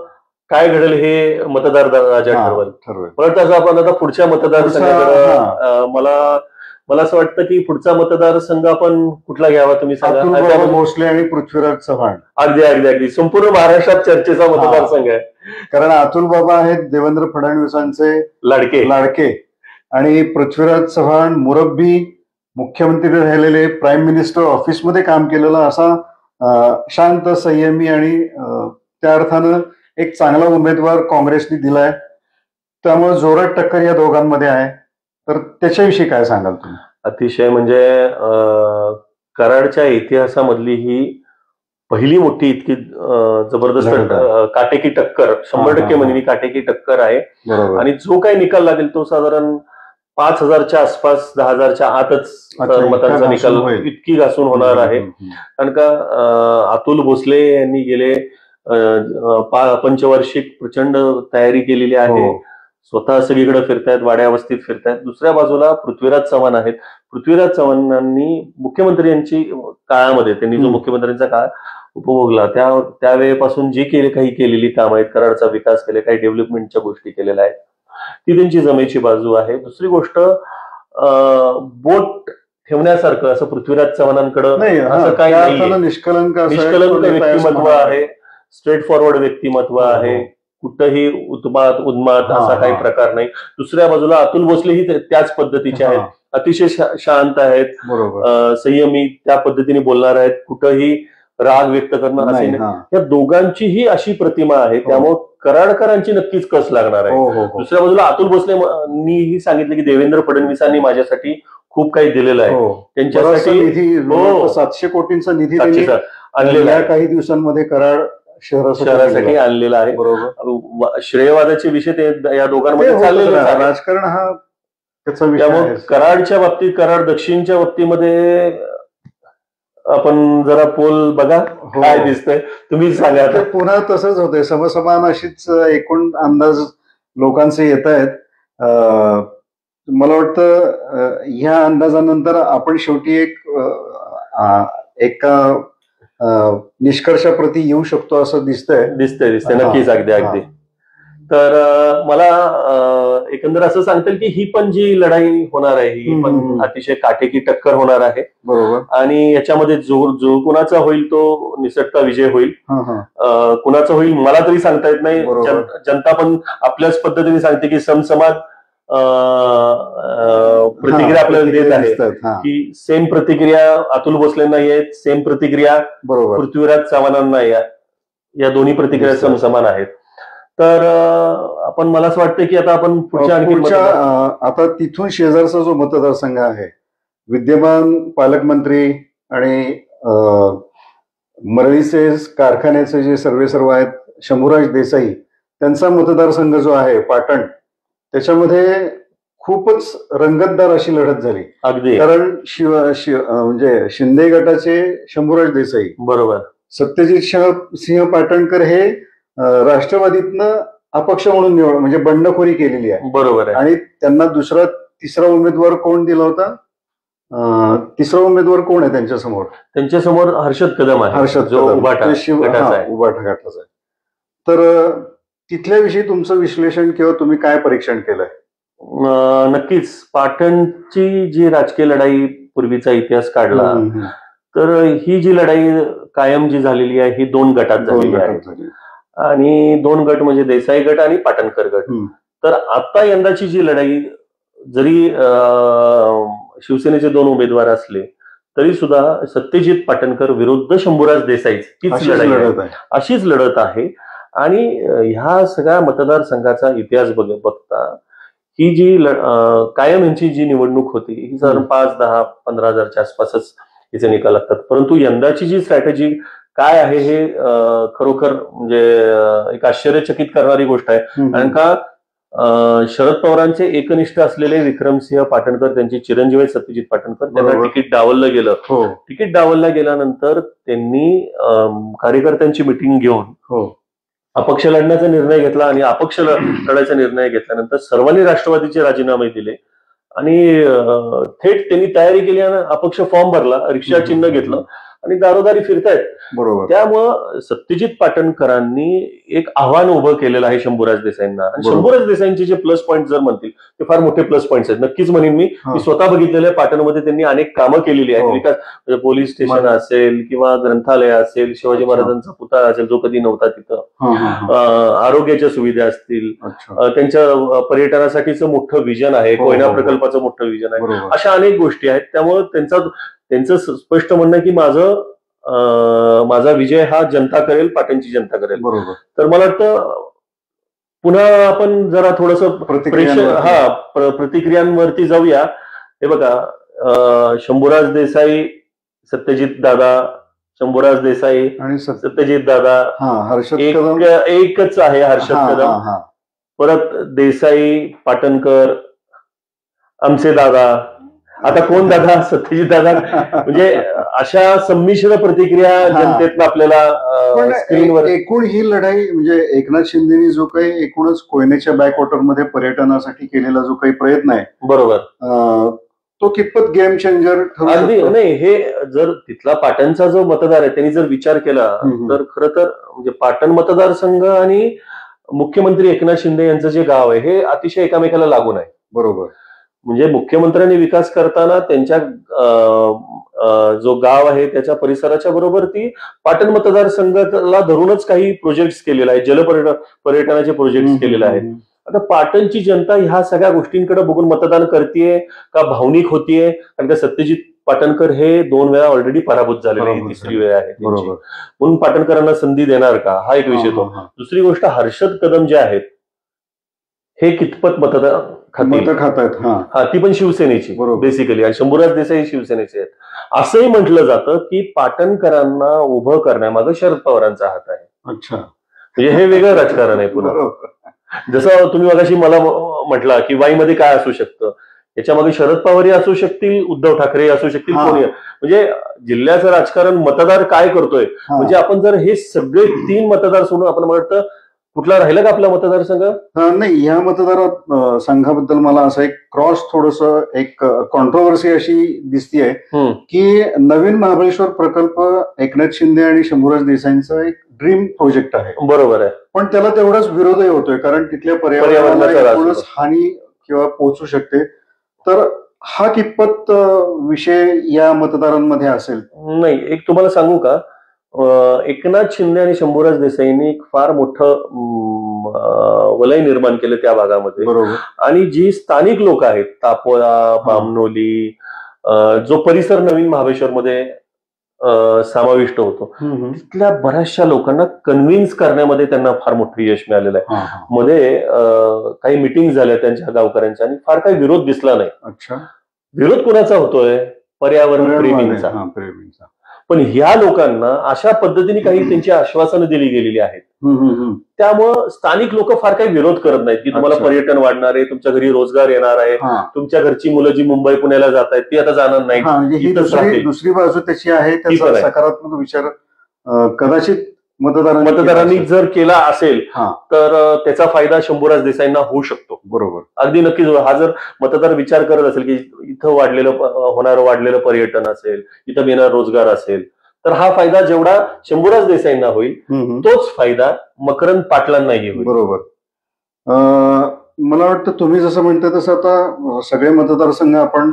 काय घडेल हे मतदार राजा ठरवेल. परत असं आपण आता पुढच्या मतदारसंघाकडे मला असं वाटतं की पुढचा मतदारसंघ आपण कुठला घ्यावा तुम्ही सांगा. भोसले आणि पृथ्वीराज चव्हाण. अगदी अगदी अगदी संपूर्ण महाराष्ट्रात चर्चेचा मतदारसंघ आहे. कारण अतुल बाबा आहेत देवेंद्र फडणवीसांचे लाडके आणि पृथ्वीराज चव्हाण मुरब्बी, मुख्यमंत्री राहिलेले, प्राईम मिनिस्टर ऑफिसमध्ये काम केलेला असा शांत, संयमी आणि त्या अर्थानं एक चांगला उमेदवार काँग्रेसने दिलाय. त्यामुळे जोरात टक्कर या दोघांमध्ये आहे. तर त्याच्याविषयी काय सांगाल तुम्ही? अतिशय म्हणजे कराडच्या इतिहासामधली ही पहिली मोठी इतकी जबरदस्त काटेकी टक्कर, 100% म्हणजे काटेकी टक्कर आहे. आणि जो काही निकाल लागेल तो साधारण 5,000च्या आसपास, 10,000च्या आतच मतांचा निकाल इतकी घासून होणार आहे. कारण का अतुल भोसले यांनी गेले पंचवार्षिक प्रचंड तयारी केलेली आहे. स्वतः सगळीकडे फिरतायत, वाड्या वस्तीत फिरतायत. दुसऱ्या बाजूला पृथ्वीराज चव्हाण आहेत. पृथ्वीराज चव्हाणांनी मुख्यमंत्र्यांची काळामध्ये त्यांनी जो मुख्यमंत्र्यांचा काळ उपभोगला त्यावेळेपासून जी काही केलेली कामं आहेत, कराडचा विकास केले, काही डेव्हलपमेंटच्या गोष्टी केलेल्या आहेत, ती त्यांची जमेची बाजू आहे. दुसरी गोष्ट बोट ठेवण्यासारखं असं पृथ्वीराज चव्हाणांकडं असं काही नाही. निष्कलंक व्यक्तिमत्व आहे, स्ट्रेट फॉरवर्ड व्यक्तिमत्व आहे. कुठंही उन्माद असा काही प्रकार नाही. दुसऱ्या बाजूला अतुल भोसले ही त्याच पद्धतीचे आहेत, अतिशय शांत आहेत, संयमी, त्या पद्धतीने बोलणार आहेत, कुठंही राग व्यक्त करणं असे नाही. या दोघांचीही अशी प्रतिमा आहे. त्यामुळे कराडकरांची नक्कीच कस लागणार आहे. दुसऱ्या बाजूला अतुल भोसलेंनी सांगितलं की देवेंद्र फडणवीसांनी माझ्यासाठी खूप काही दिलेलं आहे. त्यांच्यासाठी 700 कोटींचा निधी आणलेला काही दिवसांमध्ये कराड शहरासाठी आणलेला आहे. बरोबर. श्रेयवादाचे विषय ते या दोघांमध्ये चाललेले आहे. राजकारण हा त्याचा विषय. त्यामुळे कराडच्या बाबतीत, कराड दक्षिणच्या बाबतीमध्ये आपण जरा पोल बघा काय दिसतंय, तुम्ही सांगा. पुन्हा तसंच होतंय, समसमान अशीच एकूण अंदाज लोकांचे येत आहेत. मला वाटतं ह्या अंदाजानंतर आपण शेवटी एका निष्कर्षाप्रती येऊ शकतो असं दिसतंय. नक्कीच. अगदी. तर मला एकंदर असं सांगता येईल की ही पण जी लढाई होणार आहे ही पण अतिशय काटेकी टक्कर होणार आहे. बरोबर. आणि याच्यामध्ये जो कुणाचा होईल तो निसटता विजय होईल. कुणाचा होईल मला तरी सांगता येत नाही. जनता पण आपल्याच पद्धतीने सांगते की समसमाज प्रतिक्रिया आपल्याला देत आहे की सेम प्रतिक्रिया अतुल भोसलेंना आहेत, सेम प्रतिक्रिया बरोबर पृथ्वीराज चव्हाणांना या दोन्ही प्रतिक्रिया समसमान आहेत. तर आपण मला असं वाटतं की आता आपण पुढच्या आता तिथून शेजारचा जो मतदारसंघ आहे, विद्यमान पालकमंत्री आणि मरळीचे कारखान्याचे जे सर्व आहेत शंभूराज देसाई, त्यांचा मतदारसंघ जो आहे पाटण, त्याच्यामध्ये खूपच रंगतदार अशी लढत झाली. अगदी. कारण म्हणजे शिंदे गटाचे शंभूराज देसाई बरोबर, सत्यजित सिंह पाटणकर हे राष्ट्रवादीतनं अपक्ष म्हणून निवड म्हणजे बंडखोरी केलेली आहे. बरोबर आहे. आणि त्यांना तिसरा उमेदवार कोण दिला होता? तिसरा उमेदवार कोण आहे त्यांच्यासमोर? त्यांच्यासमोर हर्षद कदम आहे, हर्षद कदम, उबाठा गटाचा आहे. तर तिथल्याविषयी तुमचं विश्लेषण किंवा तुम्ही काय परीक्षण केलंय? नक्कीच पाटणची जी राजकीय लढाई पूर्वीचा इतिहास काढला तर ही जी लढाई कायम जी झालेली आहे ही 2 गटात झालेली आहे. आणि 2 गट म्हणजे देसाई गट आणि पाटणकर गट. तर आता यंदाची जी लढाई, जरी शिवसेनेचे 2 उमेदवार असले तरी सुद्धा सत्यजित पाटणकर विरुद्ध शंभूराज देसाई हीच लढाई, अशीच लढत आहे. आणि ह्या सगळ्या मतदारसंघाचा इतिहास बघता ही जी कायम यांची जी निवडणूक होती ही साधारण 5, 10, 15 हजारच्या आसपासच हिचे निकाल लागतात. परंतु यंदाची जी स्ट्रॅटेजी काय आहे हे खरोखर म्हणजे एक आश्चर्यचकित करणारी गोष्ट आहे. कारण का शरद पवारांचे एकनिष्ठ असलेले विक्रमसिंह पाटणकर, त्यांचे चिरंजीव आहेत सत्यजित पाटणकर, त्यांना तिकीट डावललं गेलं. तिकीट डावलल्या गेल्यानंतर त्यांनी कार्यकर्त्यांची मिटिंग घेऊन अपक्ष लढण्याचा निर्णय घेतला. आणि अपक्ष लढायचा निर्णय घेतल्यानंतर सर्वांनी राष्ट्रवादीचे राजीनामे दिले आणि थेट त्यांनी तयारी केली आणि अपक्ष फॉर्म भरला, रिक्षा चिन्ह घेतलं आणि दारोदारी फिरतायत. बरोबर. त्यामुळं सत्यजित पाटणकरांनी एक आव्हान उभं केलेलं आहे शंभूराज देसाईंना. आणि शंभूराज देसाईंचे जे प्लस पॉईंट जर म्हणतील ते फार मोठे प्लस पॉईंट्स आहेत. नक्कीच म्हणेन मी स्वतः बघितलेल्या पाटणमध्ये त्यांनी अनेक कामं केलेली आहेत. विकास म्हणजे पोलीस स्टेशन असेल किंवा ग्रंथालय असेल, शिवाजी महाराजांचा पुतळा असेल जो कधी नव्हता तिथं, आरोग्याच्या सुविधा असतील, त्यांच्या पर्यटनासाठीचं मोठं विजन आहे, कोयना प्रकल्पाचं मोठं विजन आहे, अशा अनेक गोष्टी आहेत. त्यामुळे त्यांचं स्पष्ट म्हणणं की माझा विजय हा जनता करेल, पाटणची जनता करेल. तर मला वाटतं पुन्हा आपण जरा थोडस प्रतिक्रियांवरती जाऊया. हे बघा, शंभूराज देसाई, सत्यजित दादा, शंभूराज देसाई आणि सत्यजित दादा, एकच आहे हर्षद कदम. परत देसाई, पाटणकर, आमचे दादा, आता कोण दादा, सत्यजित दादा, म्हणजे अशा संमिश्र प्रतिक्रिया जनतेत आपल्याला स्क्रीनवर. एकूण ही लढाई म्हणजे एकनाथ शिंदेनी जो काही एकूणच कोयनेच्या बॅकवॉटर मध्ये पर्यटनासाठी केलेला जो काही प्रयत्न आहे, बरोबर, तो कितपत गेम चेंजर अगदी नाही. हे जर तिथला पाटणचा जो मतदार आहे त्यांनी जर विचार केला तर खरं तर म्हणजे पाटण मतदारसंघ आणि मुख्यमंत्री एकनाथ शिंदे यांचं जे गाव आहे हे अतिशय एकामेकाला लागून आहे. बरोबर. म्हणजे मुख्यमंत्र्यांनी विकास करताना त्यांच्या जो गाव आहे त्याच्या परिसराच्या बरोबर ती पाटण मतदारसंघाला धरूनच काही प्रोजेक्ट्स केलेले आहेत, पर्यटनाचे प्रोजेक्ट्स केलेले आहेत. आता पाटणची जनता ह्या सगळ्या गोष्टींकडे बघून मतदान करतेय का भावनिक होतीये? कारण का सत्यजित पाटणकर हे 2 वेळा ऑलरेडी पराभूत झालेले, तिसरी वेळ आहे म्हणून पाटणकरांना संधी देणार का, हा एक विषय तो. दुसरी गोष्ट, हर्षद कदम जे आहेत हे कितपत मतदान खातात, ती पण शिवसेनेची बेसिकली, आणि शंभूराज देसाई शिवसेनेचे आहेत. असंही म्हटलं जातं की पाटणकरांना उभं करण्यामागे शरद पवारांचा हात आहे. अच्छा, म्हणजे हे वेगळं राजकारण आहे पुन्हा. जसं तुम्ही मगाशी मला म्हटलं की वाईमध्ये काय असू शकतं, याच्यामध्ये शरद पवारही असू शकतील, उद्धव ठाकरे असू शकतील, कोणी. म्हणजे जिल्ह्याचं राजकारण मतदार काय करतोय, म्हणजे आपण जर हे सगळे 3 मतदार सोडून आपण मला वाटतं कुठला राहिला का आपला मतदारसंघ? नाही, या मतदार संघाबद्दल मला असं एक क्रॉस थोडस एक कॉन्ट्रोवर्सी अशी दिसतीये की नवीन महाबळेश्वर प्रकल्प एकनाथ शिंदे आणि शंभूराज देसाईंचा एक ड्रीम प्रोजेक्ट आहे. बरोबर आहे, पण त्याला तेवढाच विरोधही होतोय कारण तिथल्या पर्यावरणाला हानी किंवा पोहोचू शकते. तर हा कितपत विषय या मतदारांमध्ये असेल? नाही, एक तुम्हाला सांगू का, एकनाथ शिंदे आणि शंभूराज देसाईंनी एक फार मोठं वलय निर्माण केलं त्या भागामध्ये. बरोबर. आणि जी स्थानिक लोक आहेत, तापोळा, बामनोली, जो परिसर नवीन महाबळेश्वरमध्ये समाविष्ट होतो, तिथल्या बऱ्याचशा लोकांना कन्व्हिन्स करण्यामध्ये त्यांना फार मोठं यश मिळालेलं आहे. मध्ये काही मिटिंग झाल्या त्यांच्या गावकऱ्यांच्या आणि फार काही विरोध दिसला नाही. अच्छा. विरोध कोणाचा होतोय? पर्यावरण प्रेमींचा. पण ह्या लोकांना अशा पद्धतीने काही त्यांची आश्वासनं दिली गेलेली आहेत, त्यामुळं स्थानिक लोक फार काही विरोध करत नाहीत की तुम्हाला पर्यटन वाढणार आहे, तुमच्या घरी रोजगार येणार आहे, तुमच्या घरची मुलं जी मुंबई पुण्याला जात आहेत ती आता जाणार नाही. दुसरी बाजू त्याची आहे, त्याचा सकारात्मक विचार कदाचित मतदारांनी जर केला असेल तर त्याचा फायदा शंभूराज देसाईंना होऊ शकतो. बरोबर. अगदी नक्कीच. हा जर मतदार विचार करत असेल की इथं वाढलेलं पर्यटन असेल, इथं येणार रोजगार असेल, तर हा फायदा जेवढा शंभूराज देसाईंना होईल तोच फायदा मकरंद पाटलांनाही होईल. बरोबर. मला वाटतं तुम्ही जसं म्हणता तसं आता सगळे मतदारसंघ आपण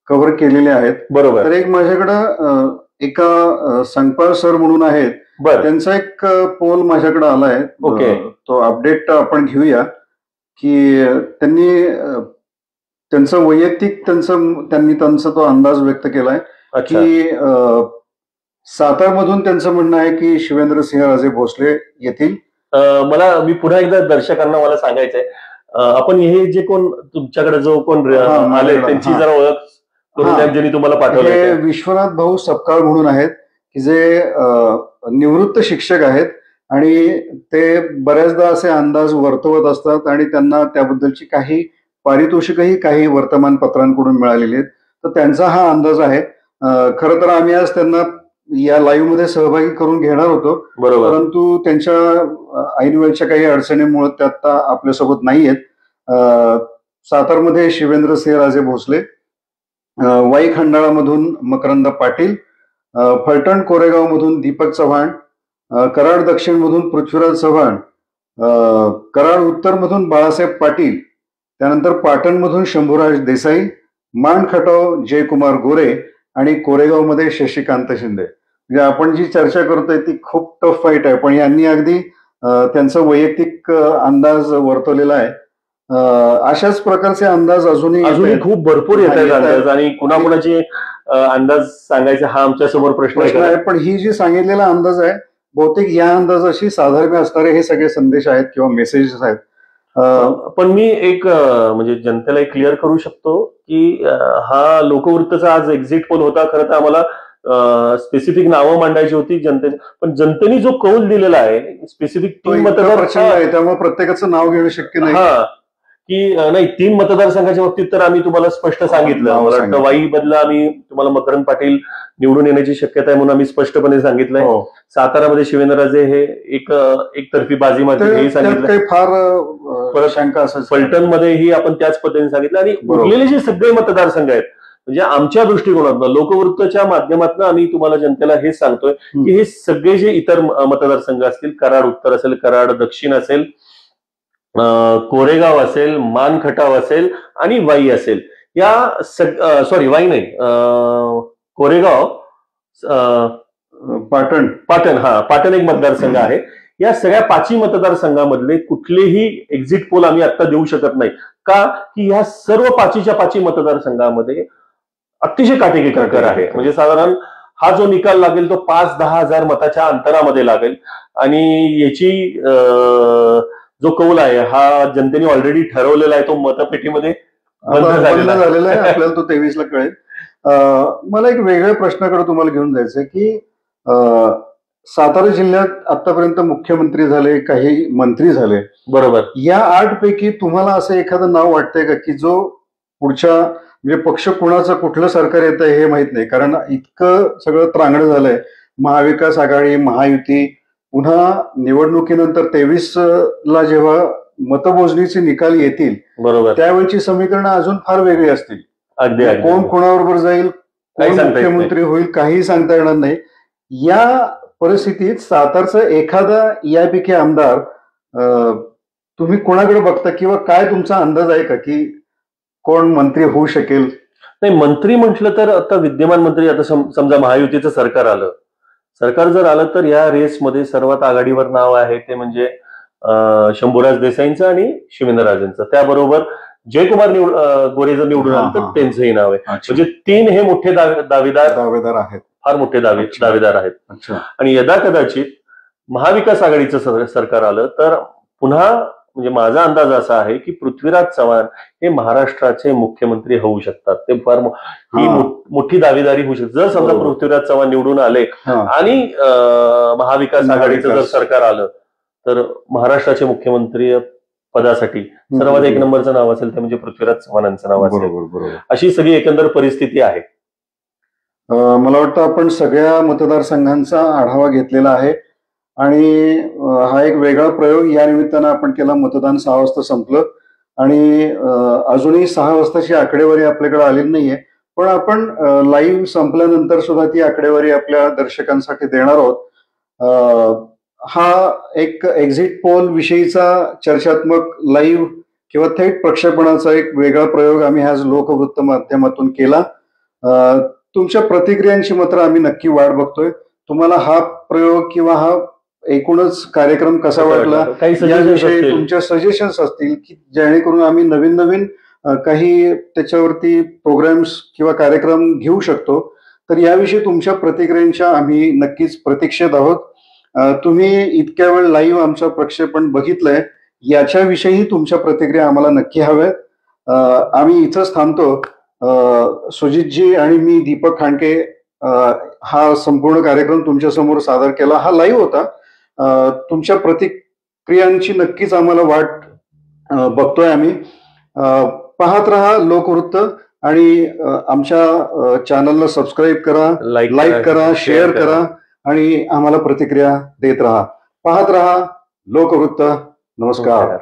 कव्हर केलेले आहेत. बरोबर. तर एक माझ्याकडं एका संगपाळ सर म्हणून आहेत, त्यांचा एक पोल माझ्याकडे आलाय. तो अपडेट आपण घेऊया की त्यांचा वैयक्तिक त्यांचा तो अंदाज व्यक्त केलाय की सातारमधून त्यांचं म्हणणं आहे की शिवेंद्रसिंहराजे भोसले येतील. मी पुन्हा एकदा दर्शकांना मला सांगायचंय, आपण हे जे कोण तुमच्याकडे जो कोण आले त्यांची जरा ओळख करून द्या, ज्यांनी तुम्हाला पाठवले. विश्वनाथ भाऊ सपकाळ म्हणून आहेत की जे निवृत्त शिक्षक आहेत आणि ते बऱ्याचदा असे अंदाज वर्तवत असतात आणि त्यांना त्याबद्दलची काही पारितोषिकही काही वर्तमानपत्रांकडून मिळालेली आहेत. तर त्यांचा हा अंदाज आहे. खरं तर आम्ही आज त्यांना या लाईव्ह मध्ये सहभागी करून घेणार होतो, परंतु त्यांच्या ऐनवेळच्या काही अडचणीमुळे ते आता आपल्यासोबत नाही आहेत. सातारमध्ये शिवेंद्रसिंहराजे भोसले, वाई खंडाळामधून मकरंद पाटील, फलटण कोरेगाव मधून दीपक चव्हाण, कराड दक्षिण मधून पृथ्वीराज चव्हाण, कराड उत्तर मधून बाळासाहेब पाटील, त्यानंतर पाटण मधून शंभूराज देसाई, मान खटाव जयकुमार गोरे आणि कोरेगाव मध्ये शशिकांत शिंदे. म्हणजे आपण जी चर्चा करतोय ती खूप टफ फाईट आहे, पण यांनी अगदी त्यांचा वैयक्तिक अंदाज वर्तवलेला आहे. अशाच प्रकारचे अंदाज अजूनही खूप भरपूर येत आहेत आणि कुणाकुणाचे अंदाज सांगायचा हा आमच्या समोर प्रश्न आहे. पण ही जी सांगितलेला अंदाज आहे बहुतेक या अंदाजाशी साधर्म्य असणारे हे सगळे संदेश आहेत किंवा मेसेजेस आहेत. पण मी एक म्हणजे जनतेला एक क्लिअर करू शकतो की हा लोकवृत्तचा आज एक्झिट पोल होता. खरं तर आम्हाला स्पेसिफिक नावं मांडायची होती जनतेची, पण जनतेने जो कौल दिलेला आहे स्पेसिफिक 3 मतदार आहे, त्यामुळे प्रत्येकाचं नाव घेणं शक्य नाही. की नाही 3 मतदारसंघाच्या बाबतीत तर आम्ही तुम्हाला स्पष्ट सांगितलं. मला वाटतं वाई बदला आम्ही तुम्हाला मकरंद पाटील निवडून येण्याची शक्यता आहे म्हणून आम्ही स्पष्टपणे सांगितलंय. सातारामध्ये शिवेंद्रराजे हे एकतर्फी बाजी मारतील हे सांगितलं. फार शंका असं फलटण मध्येही आपण त्याच पद्धतीने सांगितलं. आणि उरलेले जे सगळे मतदारसंघ आहेत म्हणजे आमच्या दृष्टिकोनातून लोकवृत्तच्या माध्यमातून आम्ही तुम्हाला जनतेला हेच सांगतोय की हे सगळे जे इतर मतदारसंघ असतील, कराड उत्तर असेल, कराड दक्षिण असेल, कोरेगाव असेल, मान खटाव असेल आणि वाई असेल, या वाई नाही, कोरेगाव, पाटण एक मतदारसंघ आहे. या सगळ्या 5 मतदारसंघामधले कुठलेही एक्झिट पोल आम्ही आता देऊ शकत नाही. का की ह्या सर्व 5च्या 5 मतदारसंघामध्ये अतिशय काटेकी टक्कर आहे. म्हणजे साधारण हा जो निकाल लागेल तो 5-10 हजार मताच्या अंतरामध्ये लागेल आणि याची जो कौल आहे हा जनतेने ऑलरेडी ठरवलेला आहे. तो मतपेटीमध्ये बंद झालेला आहे. आपल्याला तो 23 ला कळेल. मला एक वेगळ्या प्रश्नाकडे तुम्हाला घेऊन जायचंय की सातारा जिल्ह्यात आतापर्यंत मुख्यमंत्री झाले, काही मंत्री झाले, बरोबर. या 8 पैकी तुम्हाला असं एखादं नाव वाटतंय का की जो पुढच्या म्हणजे पक्ष कुणाचं कुठलं सरकार येत आहे हे माहित नाही, कारण इतकं सगळं त्रांगड झालंय. महाविकास आघाडी, महायुती, पुन्हा निवडणुकीनंतर 23 ला जेव्हा मतमोजणीचे निकाल येतील, बरोबर, त्यावेळची समीकरणं अजून फार वेगळी असतील. अगदी कोण कोणाबरोबर जाईल, कोण मुख्यमंत्री होईल, काही सांगता येणार नाही. या परिस्थितीत सातारचा एखादा यापैकी आमदार तुम्ही कोणाकडे बघता किंवा काय तुमचा अंदाज आहे का की कोण मंत्री होऊ शकेल? नाही, मंत्री म्हटलं तर आता विद्यमान मंत्री, आता समजा महायुतीचं सरकार आलं सरकार जर आलं तर या रेसमध्ये सर्वात आघाडीवर नाव आहे ते म्हणजे शंभूराज देसाईंचं आणि शिवेंद्रराजेंचं. त्याबरोबर जयकुमार गोरे जर निवडून आले तर त्यांचंही नाव आहे. म्हणजे 3 हे मोठे दावेदार आहेत, फार मोठे दावेदार आहेत. आणि यदा कदाचित महाविकास आघाडीचं सरकार आलं तर पुन्हा म्हणजे माझा अंदाज असा आहे की पृथ्वीराज चव्हाण हे महाराष्ट्राचे मुख्यमंत्री होऊ शकतात. ते फार ही मोठी दावेदारी होऊ शकते जर समजा पृथ्वीराज चव्हाण निवडून आले आणि महाविकास आघाडीचं जर सरकार आलं तर महाराष्ट्राचे मुख्यमंत्री पदासाठी सर्वात 1 नंबरचं नाव असेल ते म्हणजे पृथ्वीराज चव्हाणांचं नाव असेल. अशी सगळी एकंदर परिस्थिती आहे. मला वाटतं आपण सगळ्या मतदारसंघांचा आढावा घेतलेला आहे आणि हा एक वेगळा प्रयोग या निमित्तानं आपण केला. मतदान 6 वाजता संपलं आणि अजूनही 6 वाजताची आकडेवारी आपल्याकडे आलेली नाहीये, पण आपण लाईव्ह संपल्यानंतर सुद्धा ती आकडेवारी आपल्या दर्शकांसाठी देणार आहोत. हा एक एक्झिट पोल विषयीचा चर्चात्मक लाईव्ह किंवा थेट प्रक्षेपणाचा एक वेगळा प्रयोग आम्ही आज लोकवृत्त माध्यमातून केला. तुमच्या प्रतिक्रियांची मात्र आम्ही नक्की वाट बघतोय. तुम्हाला हा प्रयोग किंवा हा एकूणच कार्यक्रम कसा वाटला याविषयी तुमच्या सजेशन्स असतील की जेणेकरून आम्ही नवीन नवीन काही त्याच्यावरती प्रोग्राम्स किंवा कार्यक्रम घेऊ शकतो, तर याविषयी तुमच्या प्रतिक्रियांच्या आम्ही नक्कीच प्रतीक्षेत आहोत. तुम्ही इतक्या वेळ लाईव्ह आमचं प्रक्षेपण बघितलंय याच्याविषयी तुमच्या प्रतिक्रिया आम्हाला नक्की हव्यात. आम्ही इथंच थांबतो. सुजितजी आणि मी दीपक खांडके हा संपूर्ण कार्यक्रम तुमच्या समोर सादर केला. हा लाईव्ह होता. तुमच्या प्रतिक्रियांची नक्कीच आम्हाला वाट बघतोय आम्ही. पाहत राहा लोकवृत्त आणि आमच्या चॅनलला सबस्क्राईब करा, लाईक करा, शेअर करा आणि आम्हाला प्रतिक्रिया देत राहा. पाहत राहा लोकवृत्त. नमस्कार.